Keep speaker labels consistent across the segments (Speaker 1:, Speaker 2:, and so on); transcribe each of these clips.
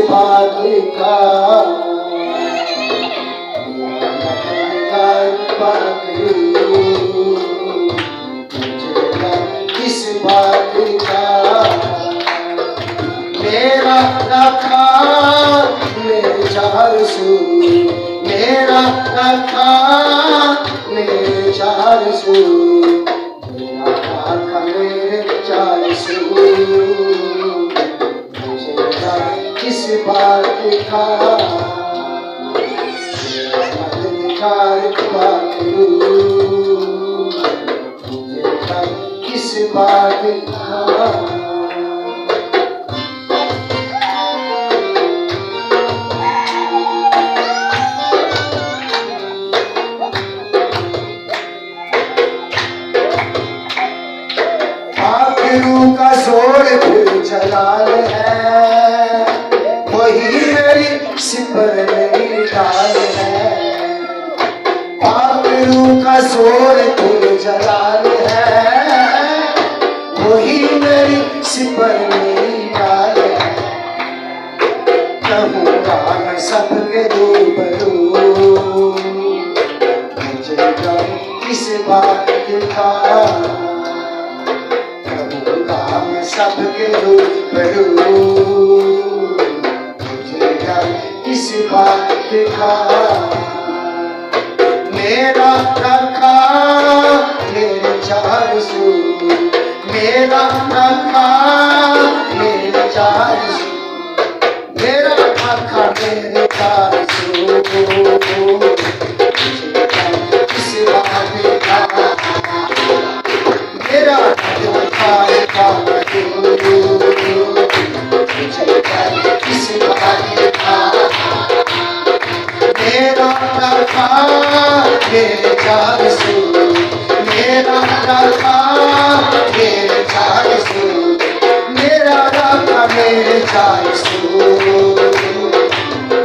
Speaker 1: बात का किस बात का मेरा रखा मेरे चार सू मेरा रखा मेरे चार सू मेरा रखा मेरे चार सू किस बात का किस बात का आखिरों का जोर फिर जलाल है वही मेरी सिपर नहीं डाल है आखिरों का जोर फिर जलाल है वही मेरी सिपर नहीं डाल है कहूँगा मैं सबके रूबरू मुझे किस बात का सबके रूबरू मुझे डर किस बात का मेरा रखा मेरे चार सू मेरा रखा मेरे चार सू मेरा रखा मेरे चार सू मुझे डर किस बात का मेरा रखा किस बात का मेरा रखा मेरे चार सू मेरा रखा मेरे चार सू मेरा रखा मेरे चार सू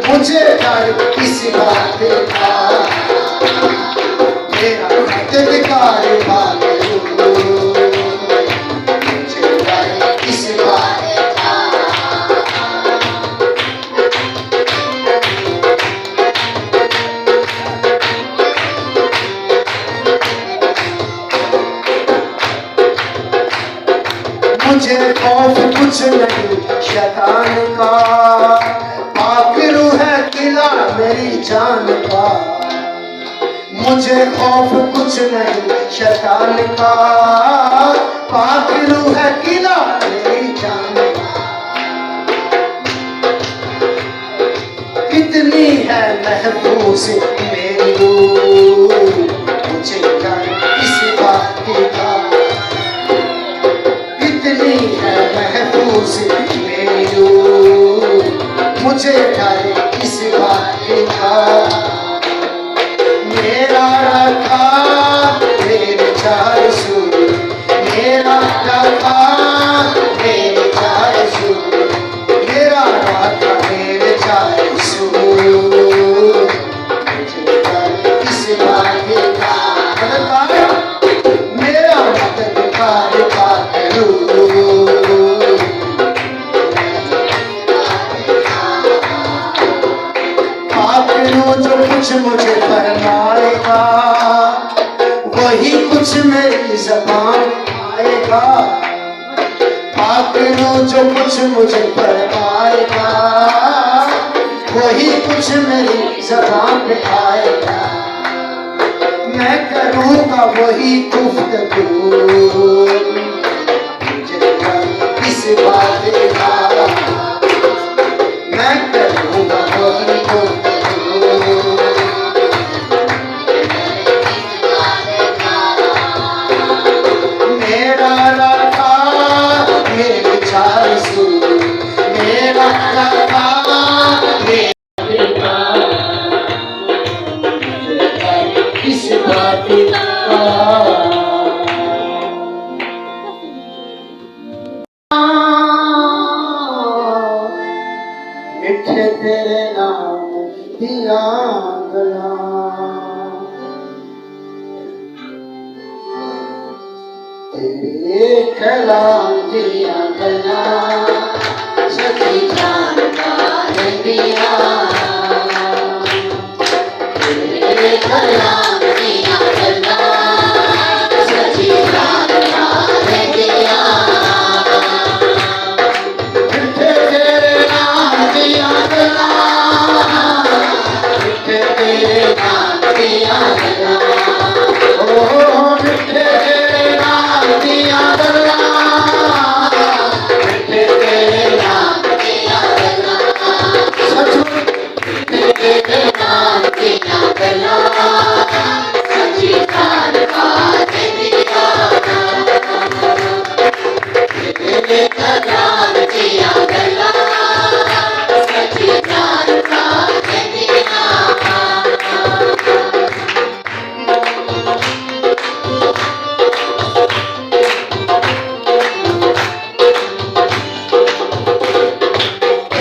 Speaker 1: मुझे डर किस बात का मेरा अधिकार भाग मुझे खौफ कुछ नहीं शैतान का आखिरू है किला मेरी जान का मुझे खौफ कुछ नहीं शैतान का आखिरू है किला मेरी जान का कितनी है महफूज मेरी रूह मुझे डर किस बात का मेरी रूह मुझे डर किस बात का मेरा रखा मेरे चार सू मेरा रखा मेरे चार सू मेरा रखा मेरे चार सू मुझे डर किस बात का मेरा मददगार करूँ जो कुछ मुझे फरमाएगा वही कुछ मेरी ज़बान आएगा आखिरों जो कुछ मुझे फरमाएगा वही कुछ मेरी ज़बान पे आएगा मैं करूँगा वही गुफ्तगू मुझे किस बात का मैं करूँगा वही गुफ्तगू मिठे तेरे नाम दिया गला तेरे कलाम दिया गला सखी जान का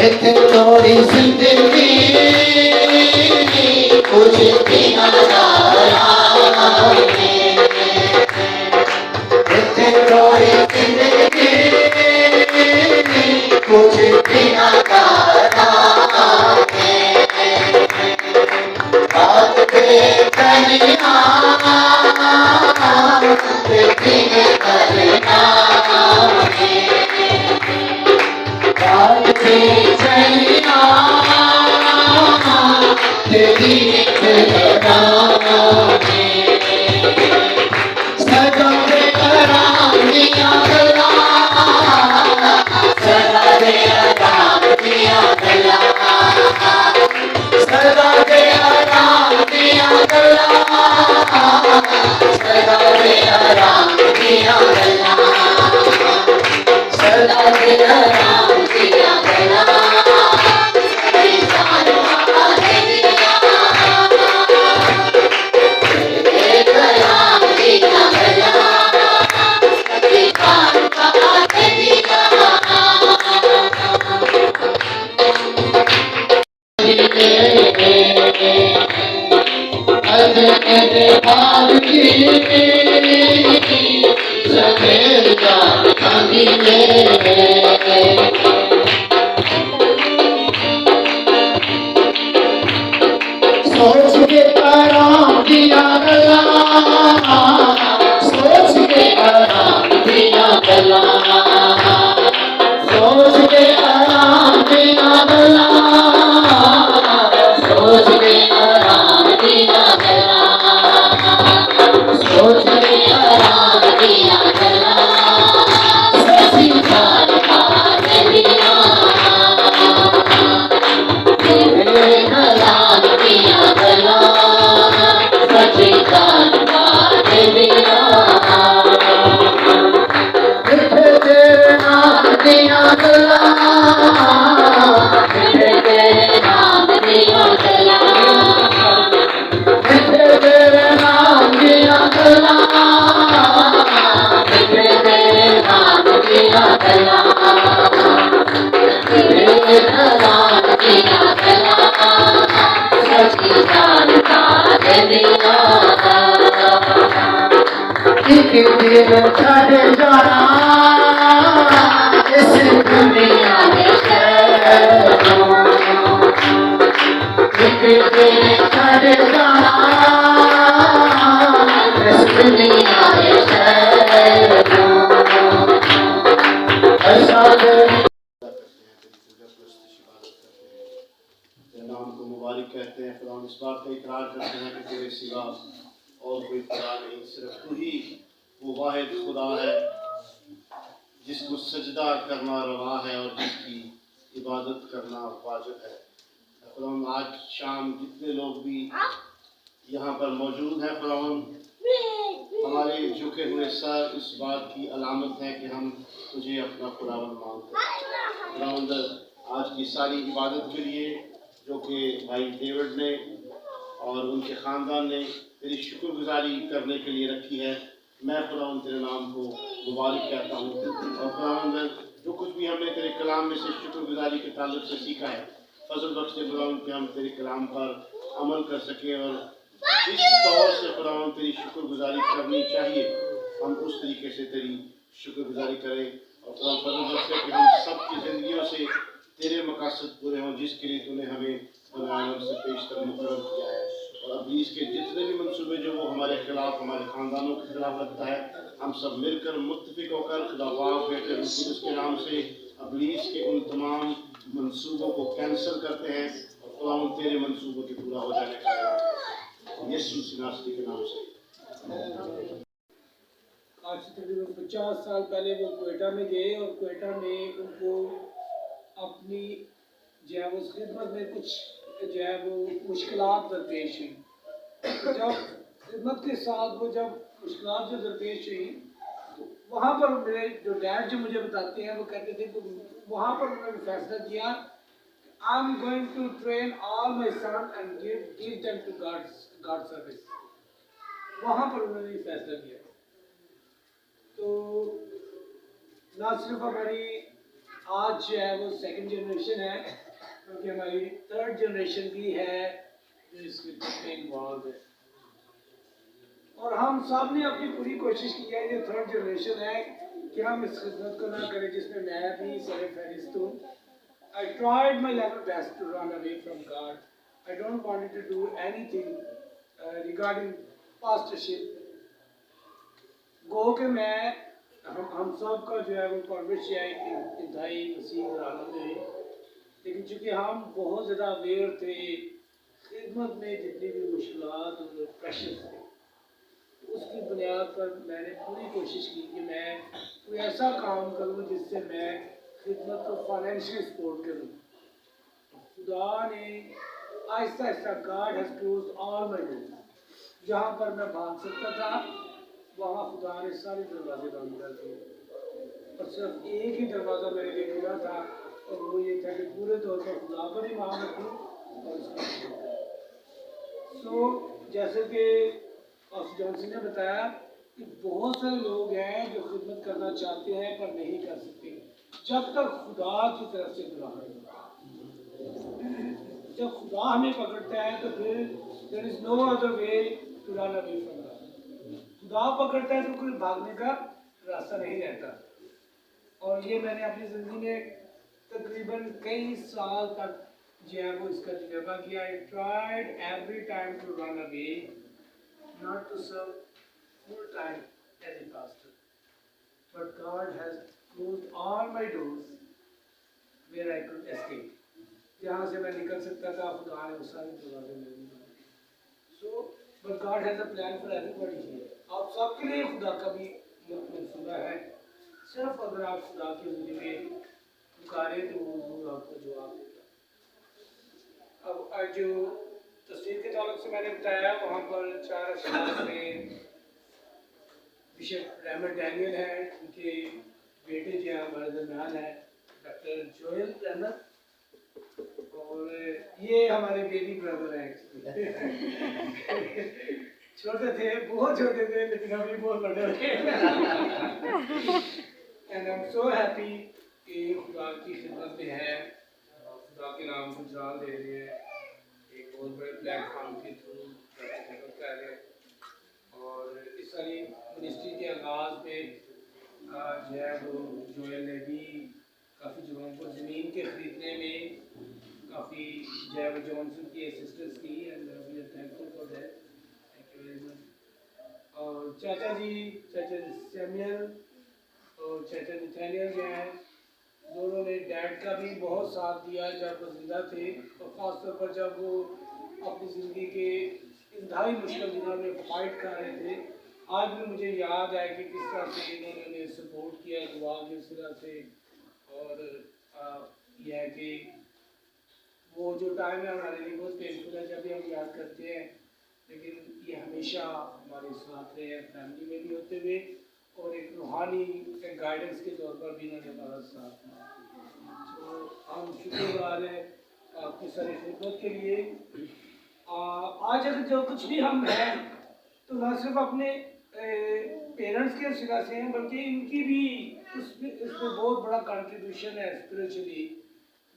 Speaker 1: इतने थोड़ी जिंदगी कुछ भी नजारा इतने थोड़ी जिंदगी कुछ भी नजारा बात बेचैनिया बेचैन करना बात बेचैनिया तेरी करना सदा दे आराम दिया गला सदा दे आराम दिया गला सदा दे आराम दिया गला सदा दे आराम दिया गला सदा दे आराम दिया गला इंसान आने दिया दे आराम दिया गला इंसान आने दिया भाग की सफेदा कमीने सोच के आराम दिया गला सोच के आराम दिया गला सोच के आराम दिया गला सोच के आराम दिया गला सोच के आराम दिया गला सभी जान पाने दिया तेरे कलाम दिया गला सभी जान पाने दिया तेरे नाम दिया गला तेरे नाम दिया गला तेरे नाम दिया गला तेरे नाम दिया गला तेरे नाम दिया गला सच्ची जान का दिया एक दिन छड़ जाना इस दुनिया में एक दिन छड़ जाना इस दुनिया में नाम को मुबारक कहते हैं फिर हम इस बात का इकरार करते हैं कि तेरे सिवा और कोई खुदा नहीं सिर्फ तू ही वो वाहिद खुदा है जिसको सजदा करना रवा है और जिसकी इबादत करना वाजिब है। खुदावन आज शाम जितने लोग भी यहाँ पर मौजूद हैं खुदावन हमारे झुके हुए सर इस बात की अलामत है कि हम तुझे अपना खुदावन मानते हैं। खुदावन आज की सारी इबादत के लिए जो कि भाई डेविड ने और उनके ख़ानदान ने तेरी शुक्रगुजारी करने के लिए रखी है, मैं खुदावंद तेरे नाम को मुबारक कहता हूँ। और खुदावंद जो कुछ भी हमने तेरे कलाम में से शुक्रगुजारी के ताल्लुक से सीखा है फजल बख्श दे खुदावंद कि हम तेरे कलाम पर अमल कर सकें और जिस तौर से खुदावंद तेरी शुक्रगुजारी करनी चाहिए हम उस तरीके से तेरी शुक्रगुजारी करें। और खुदावंद फजल बख्श कि हम सब की ज़िंदगियों से तेरे मकासद पूरे हों जिसके लिए तूने हमें बनाया और पेशतर मुकर्रर किया है। और अब्लीस के जितने भी मंसूबे जो वो हमारे खिलाफ हमारे ख़ानदानों के खिलाफ रखता है हम सब मिलकर मुत्तफिक होकर खुदा बाप बेटे रसूल के नाम से अब्लीस के उन तमाम मंसूबों को कैंसिल करते हैं और खुदावंद तेरे मंसूबों के पूरा हो जाने का यीशु नासरी के नाम से।
Speaker 2: आज से तकरीबन 50 साल पहले वो क्वेटा में गए और क्वेटा में उनको अपनी जो है वो खिदमत में कुछ जो है वो मुश्किलात दरपेश हुई। जब खिदमत के साथ वो जब मुश्किलात जो दरपेश हुई तो वहाँ पर मेरे जो डैड जो मुझे बताते हैं वो कहते थे तो वहाँ पर उन्होंने फैसला किया I am going to train all my son and give them to God service. वहाँ पर उन्होंने ये फैसला किया। तो ना सिर्फ हमारी आज आज जो है वो सेकंड जनरेशन है, क्योंकि हमारी थर्ड जनरेशन भी है जो इस खिदमत में इन्वॉल्व है। और हम सब ने अपनी पूरी कोशिश की है, ये थर्ड जनरेशन है, कि हम इस खिदमत को ना करें जिसमें मैं भी सर फहरिस्त हूँ। I tried my level best to run away from God. I don't want to do anything regarding pastorship. गो के मैं हम सब का जो है वो कॉन्वर्शिया इंतहाई वसीह घराना में है, लेकिन चूँकि हम बहुत ज़्यादा अवेयर थे खिदमत में जितनी भी मुश्किलात और प्रेशर थे, उसकी बुनियाद पर मैंने पूरी कोशिश की कि मैं कोई ऐसा काम करूं जिससे मैं खिदमत को फाइनेंशियली सपोर्ट करूं। खुदा ने Aahista Aahista God has closed all my doors. जहाँ पर मैं भाग सकता था वहाँ खुदा ने सारे दरवाजे बंद कर दिए, और सिर्फ एक ही दरवाज़ा मेरे लिए खुला था, और वो ये था कि पूरे तौर पर खुदा पर ही मान रखूँ और उसका जैसे कि पास्टर जॉनसन ने बताया कि बहुत सारे लोग हैं जो खिदमत करना चाहते हैं पर नहीं कर सकते जब तक खुदा की तरफ से बुलावा नहीं होता। जब खुदा हमें पकड़ता है तो फिर there is no other way to run away from God. खुदा पकड़ता है तो कोई भागने का रास्ता नहीं रहता। और ये मैंने अपनी ज़िंदगी में तकरीबन कई साल तक जो है वो इसका तजर्बा किया। I tried every time to run away, not to serve full time as a pastor, but God has closed all my doors where I could escape. जहाँ से मैं निकल सकता था खुदा ने उस सारे दरवाजे नहीं बनाए। So, but God has a plan for everybody here. आप सबके लिए खुदा का भी मंसूबा है, सिर्फ अगर आप खुदा के ज़रिए पुकारे तो वो ज़रूर आपको जवाब देगा। अब जो तस्वीर के ताल्लुक से मैंने बताया, वहाँ पर 4 अशखास में बिशप रहमत डैनियल है, उनके बेटे जो हमारे दरमियान है डॉक्टर जोएल रहमत, और ये हमारे बेबी ब्रदर हैं। छोटे थे, बहुत छोटे थे, लेकिन अभी बहुत बड़े हो गए। And I am so happy कि खुदा की खिदमत में है, खुदा के नाम को जान दे रहे हैं, एक बहुत बड़े प्लेटफॉर्म के थ्रू खिदमत कर रहे हैं। और इस सारी मिनिस्ट्री के आगाज़ में जो है वो जोएल ने भी काफ़ी लोगों को ज़मीन के ख़रीदने में काफ़ी जो है वो जॉनसन की असिस्टेंस की, and we are thankful for that. Thank you very much. और चाचा सैमुअल और चाचा नथानियल जो हैं, दोनों ने डैड का भी बहुत साथ दिया जब वो जिंदा थे, और ख़ासतौर पर जब वो अपनी ज़िंदगी के इंतहाई मुश्किल दिनों में फाइट कर रहे थे। आज भी मुझे याद है कि किस तरह से इन्होंने सपोर्ट किया दुआ की तरह से। और यह है कि वो जो टाइम है हमारे लिए बहुत पेनफुल है जब भी हम याद करते हैं, लेकिन ये हमेशा हमारे साथ रहे हैं, फैमिली में भी होते हुए, और एक रूहानी गाइडेंस के तौर पर भी इन्होंने हमारा साथ दिया। तो हम शुक्रगुजार हैं आपकी सारी खिदमत के लिए। आज अगर जो कुछ भी हम हैं तो ना सिर्फ अपने पेरेंट्स के सिला से हैं, बल्कि इनकी भी इसमें बहुत बड़ा कंट्रीब्यूशन है स्पिरिचुअली।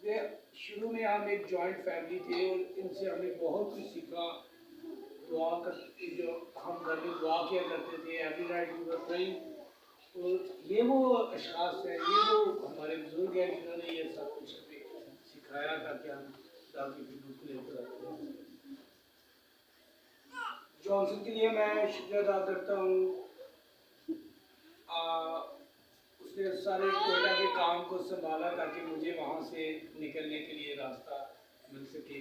Speaker 2: वे शुरू में हम एक जॉइंट फैमिली थे और इनसे हमने बहुत कुछ सीखा। दुआ कर जो हम घर में दुआ किया करते थे, every night we were praying. तो ये वो अशखास हैं, ये वो हमारे बुजुर्ग हैं जिन्होंने ये सब कुछ हमें सिखाया ताकि हम खुदा की खिदमत को लेकर आते हैं। जॉनसन के लिए मैं शुक्रिया अदा करता हूँ, उसने सारे कोयटा के काम को संभाला ताकि मुझे वहाँ से निकलने के लिए रास्ता मिल सके,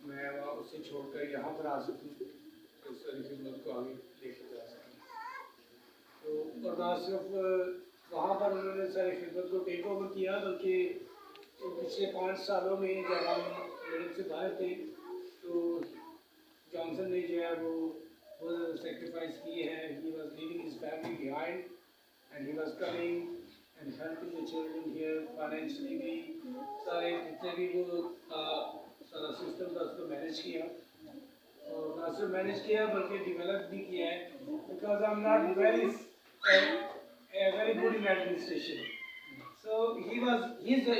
Speaker 2: मैं वहाँ उससे छोड़कर यहाँ पर आ सकूँ, तो सारी खिदमत को आगे लेकर जा सकूँ। तो और ना सिर्फ वहाँ पर उन्होंने सारी खिदमत को टेक ओवर किया, बल्कि पिछले 5 सालों में जब हम यूरोप से बाहर थे तो जॉनसन ने जो है वो बहुत सेक्रीफाइस किए हैं। He was leaving his family behind and he was coming and helping the children here financially भी, सारे जितने भी वो सारा सिस्टम था उसको मैनेज किया, और ना सिर्फ मैनेज किया बल्कि डेवलप भी किया है, because I am not very good in administration. So he's a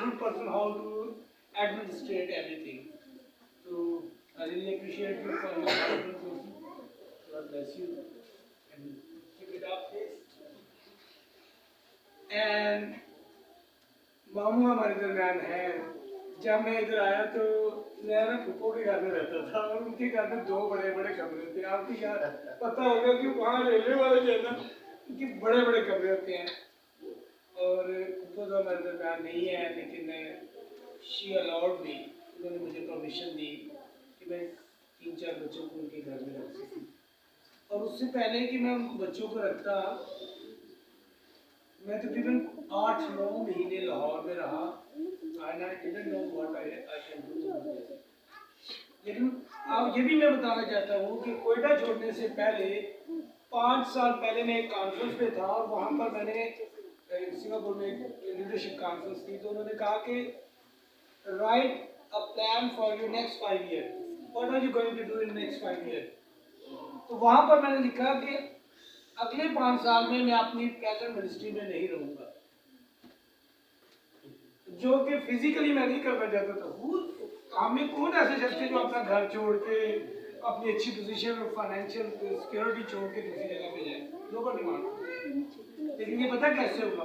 Speaker 2: good person how to administrate everything. So I really appreciate you for your contribution. God bless you and keep it up, please. And मामू हमारे दरम्यान है। जब मैं इधर आया तो मैं ना फूफो के घर में रहता था और उनके घर में 2 बड़े बड़े कमरे थे। आपको याद पता होगा कि वहाँ रहने वाले जो है ना उनके बड़े बड़े कमरे होते हैं। और फूफो तो हमारे दरम्यान नहीं है, लेकिन शी अलाउड मी, उन्होंने मुझे परमिशन दी कि मैं 3-4 बच्चों को उनके घर में रख सकूँ। और उससे पहले कि मैं उन बच्चों को रखता, मैं तकरीबन 8-9 महीने लाहौर में रहा। लेकिन अब ये भी मैं बताना चाहता हूँ कि कोयटा छोड़ने से पहले 5 साल पहले मैं एक कॉन्फ्रेंस पे था और वहाँ पर मैंने सिंगापुर में लीडरशिप कॉन्फ्रेंस थी, तो उन्होंने कहा कि write a plan for your next 5 year, what are you going to do in next 5 year. तो वहाँ पर मैंने लिखा कि अगले 5 साल में मैं अपनी प्रेजेंट मिनिस्ट्री में नहीं रहूँगा, जो कि फिजिकली मैं नहीं करना चाहता था। हमें कौन ऐसे शख्स थे जो अपना घर छोड़ के अपनी अच्छी पोजीशन और फाइनेंशियल सिक्योरिटी छोड़ के दूसरी जगह पे जाए, नोबडी वांट। लेकिन ये पता कैसे होगा,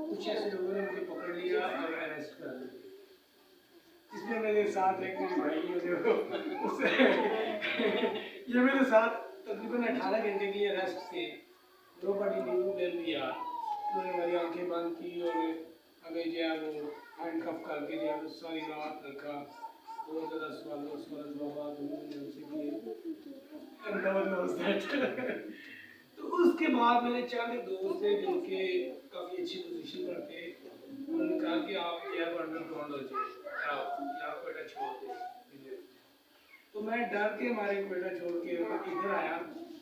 Speaker 2: कुछ ऐसे लोगों ने मुझे पकड़ लिया और अरेस्ट कर लिया। इसमें मेरे साथ एक मेरे भाई है जो उससे ये मेरे साथ तकरीबन 18 घंटे की अरेस्ट थे। Nobody knew where we are. उन्होंने हमारी आंखें बंद की और हमें जो है वो हैंडकफ करके जो है वो सारी रात रखा। बहुत ज़्यादा सवाल जवाब उन्होंने उनसे किए। And God knows that। तो उसके बाद मेरे चंद दोस्त थे जो कि काफ़ी अच्छी पोजीशन पर थे। उन्होंने कहा कि आप जो है वो अंडरग्राउंड हो जाए, आप यहाँ कोयटा छोड़ दें। तो मैं डर के मारे कोयटा छोड़ के इधर आया।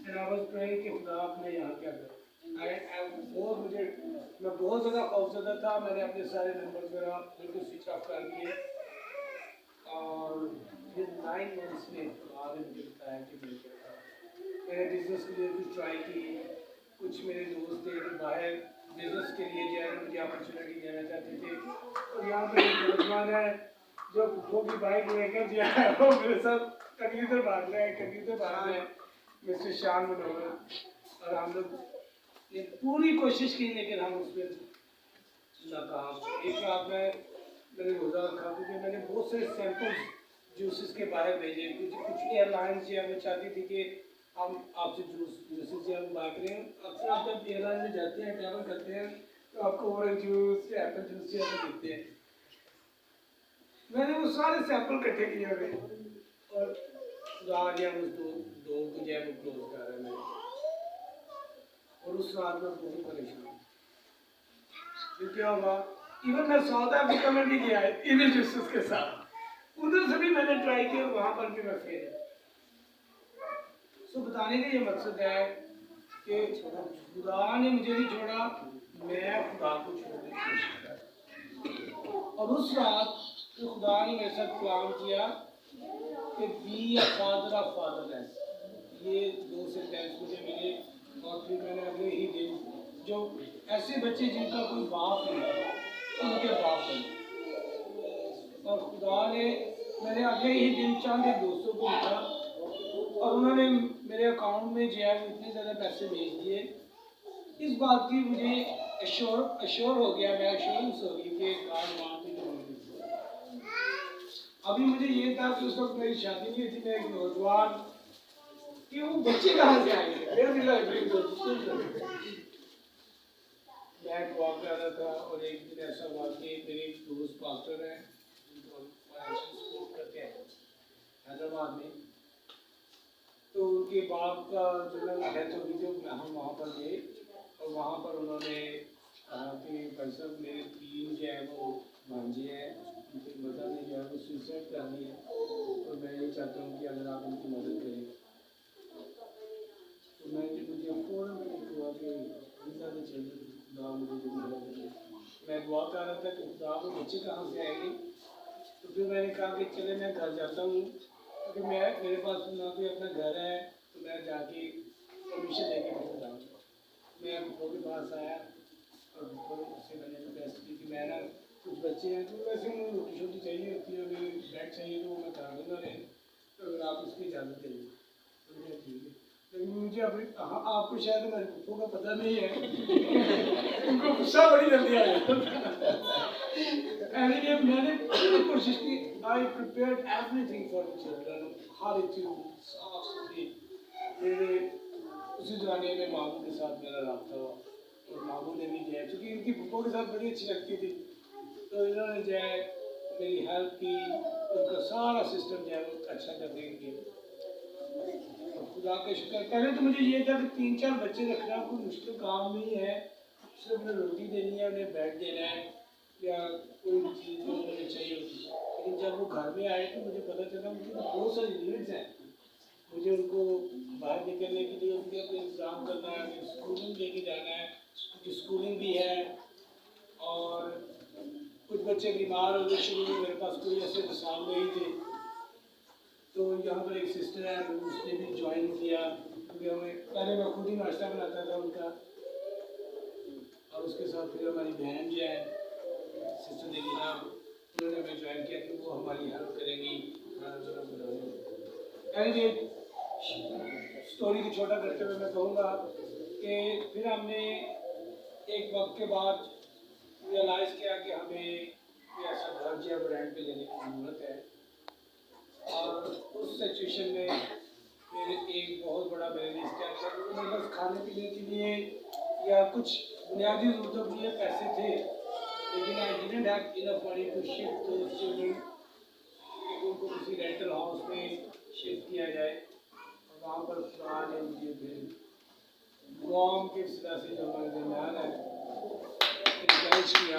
Speaker 2: एंड आई वाज प्रेइंग कि खुदा आपने यहाँ क्या करा। मैं बहुत ज़्यादा खौफज़दा था। मैंने अपने सारे नंबर वगैरह बिल्कुल स्विच ऑफ कर दिए और फिर 9 मंथ्स में बाद मुझे बताया कि मैंने बिजनेस के लिए कुछ ट्राई की। कुछ मेरे दोस्त थे जो बाहर बिजनेस के लिए जो है मुझे अपॉर्चुनिटी देना चाहते थे। और यहाँ पर एक नौजवान है जो वो भी बाइक लेकर जो है वो मेरे साथ कभी उधर भाग रहा है, कभी उधर भाग रहा है, मिस्टर शान मनोहर। और हम लोग ने पूरी कोशिश की लेकिन हम उसमें नाकाम। एक रात मैंने रोज़ा रखा क्योंकि मैंने बहुत सारे सैंपल्स जूसेस के बाहर भेजे। कुछ एयरलाइंस जो है वो चाहती थी कि हम आपसे जूसेस जो हम बात करें। अक्सर आप जब एयरलाइन में जाते हैं, ट्रैवल करते हैं, तो आपको ऑरेंज जूस या एप्पल जूस जो है दिखते हैं। मैंने वो सारे सैंपल इकट्ठे किए हुए और आज हम उस दो को जो है वो क्लोज कर रहे हैं। और उस रात में बहुत परेशान। फिर क्या हुआ, इवन मैं साउथ अफ्रीका में भी गया है इन जूसेस के साथ, उधर से भी मैंने ट्राई किया, वहाँ पर भी मैं फेल। सो बताने का ये मकसद है कि खुदा ने मुझे नहीं छोड़ा, मैं खुदा को छोड़ने की कोशिश कर। और उस रात तो खुदा ने मेरे साथ प्लान किया कि be a father of fatherless, ये 2 सेंटेंस मुझे मिले। और फिर मैंने अगले ही दिन जो ऐसे बच्चे जिनका कोई बाप नहीं है उनके बाप बने। और खुदा ने मैंने अगले ही दिन चंद दोस्तों को लिखा और उन्होंने मेरे अकाउंट में जो है वो इतने ज़्यादा पैसे भेज दिए। इस बात की मुझे अश्योर हो गया, मैं अश्योरेंस हो गई कि God want me to do this. अभी मुझे ये था कि उस वक्त मेरी शादी नहीं थी, मैं एक नौजवान कि वो बच्चे कहाँ से आएंगे, मैं दुआ कर रहा था। और एक दिन ऐसा हुआ कि मेरे दोस्त पास्टर हैं, सपोर्ट करते हैं हैदराबाद में। तो उनके बाप का जो डेथ हो गई थी, हम वहाँ पर गए और वहाँ पर उन्होंने कहा कि भाई साहब मेरे 3 जो है वो भांजे हैं, उनकी मदर ने जो है वो सुसाइड कर ली है और मैं ये चाहता हूँ कि अगर आप उनकी मदद करें। तो मुझे फ़ौरन हुआ कि मैं दुआ कर रहा था कि खुदा वो बच्चे कहाँ से आएंगे। तो फिर मैंने कहा कि चले मैं घर जाता हूँ, क्योंकि मेरे पास ना कोई अपना घर है, तो मैं जाके परमिशन लेके घर जाऊँगा। मैं बुको के पास आया और बुको से मैंने रिक्वेस्ट की कि मैं ना कुछ बच्चे हैं तो वैसे उन्हें रोटी शोटी चाहिए होती है, अगर ब्रेड चाहिए तो मैं खा दूँगा नहीं, तो अगर आप उसकी इजाज़त देंगे तो मुझे ठीक है। लेकिन मुझे अपनी आपको शायद हमारे बुको का पता नहीं है उनको गुस्सा बड़ी जल्दी आ जाता है। एनीवे मैंने पूरी कोशिश की, I prepared everything for the children, हर एक चीज़ साफ सुथरी। मेरे उसी ज़माने में मामू के साथ मेरा रब्ता हुआ और मामू ने भी जो है चूँकि इनकी बुकों के साथ बड़ी अच्छी लगती थी तो इन्होंने जो है मेरी हेल्प की, उनका सारा सिस्टम जो है वो अच्छा करने के लिए। खुदा का शुक्र। पहले तो मुझे ये था कि 3-4 बच्चे रखना कोई मुश्किल काम नहीं है, सिर्फ उन्हें रोटी देनी है, उन्हें बेड देना है या कोई भी चीज़ जो उन्हें चाहिए होती है। लेकिन जब वो घर में आए तो मुझे पता चला उनकी तो बहुत सारी नीड्स हैं। मुझे उनको बाहर निकलने के लिए उनके कोई इंतज़ाम करना है, स्कूलिंग लेके जाना है, उनकी स्कूलिंग भी है और कुछ बच्चे बीमार हो गए शुरू में, मेरे पास कोई ऐसे मिसाल नहीं थे तो यहाँ पर एक सिस्टर है उसने भी ज्वाइन किया क्योंकि हमें पहले मैं खुद ही नाश्ता बनाता था उनका और उसके साथ फिर हमारी बहन जो है सिस्टर देवीना उन्होंने हमें ज्वाइन किया कि वो हमारी हेल्प करेंगी खाना बनाने। एनीवे स्टोरी को छोटा करते हुए मैं कहूँगा कि फिर हमने एक वक्त के बाद रियलाइज़ किया कि हमें कोई ऐसा घर जो है रेंट पे लेने की ज़रूरत है और उस सिचुएशन में फिर एक बहुत बड़ा मेरे लिए स्टेप था क्योंकि मेरे पास खाने पीने के लिए या कुछ बुनियादी ज़रूरतों के लिए पैसे थे लेकिन I didn't have enough money to shift those children कि उनको किसी रेंटल हाउस में शिफ्ट किया जाए और वहाँ पर खुदा ने मुझे फिर गुआम के सिरा से जो हमारे दरमियान है इनकरेज किया